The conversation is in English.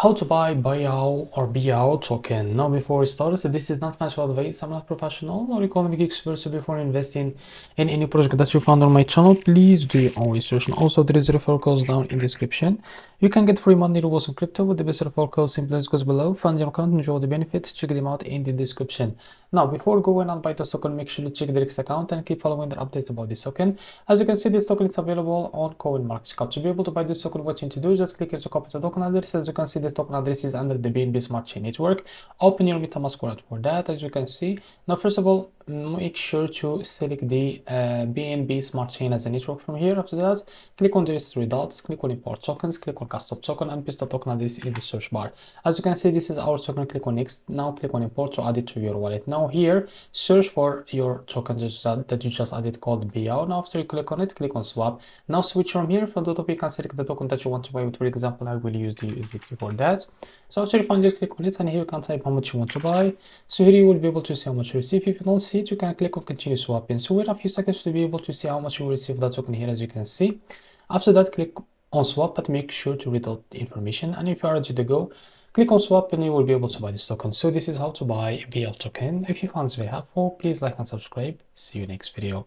How to buy Biao or Biao token. Now, before we start, so this is not financial advice. I'm not professional or economic expert. So before investing in any project that you found on my channel, please do your own research. And also, there is referral codes down in the description. You can get free money rewards on crypto with the best referral code. Simply goes below. Find your account, enjoy the benefits. Check them out in the description. Now, before going on buy this token, make sure to check the next account and keep following the updates about this token. As you can see, this token is available on CoinMarketCap. To be able to buy this token, what you need to do is just click here to copy the token address. As you can see, this token address is under the BNB Smart Chain Network. Open your MetaMask wallet for that. As you can see, now first of all, make sure to select the BNB Smart Chain as a network from here. After that, click on these three dots, click on import tokens, click on custom token, and paste the token address in the search bar. As you can see, this is our token. Click on next. Now click on import to add it to your wallet. Now here, search for your token that you just added called Biao. Now after you click on it, click on swap. Now switch from here. From the top, you can select the token that you want to buy. For example, I will use the USDT for that. So after you find it, click on it, and here you can type how much you want to buy. So here you will be able to see how much you receive. If you don't see it, you can click on continue swapping. So wait a few seconds to be able to see how much you will receive that token here, as you can see. After that, click on swap, but make sure to read out the information. And if you are ready to go, click on swap and you will be able to buy this token. So this is how to buy BL token. If you found this very helpful, please like and subscribe. See you next video.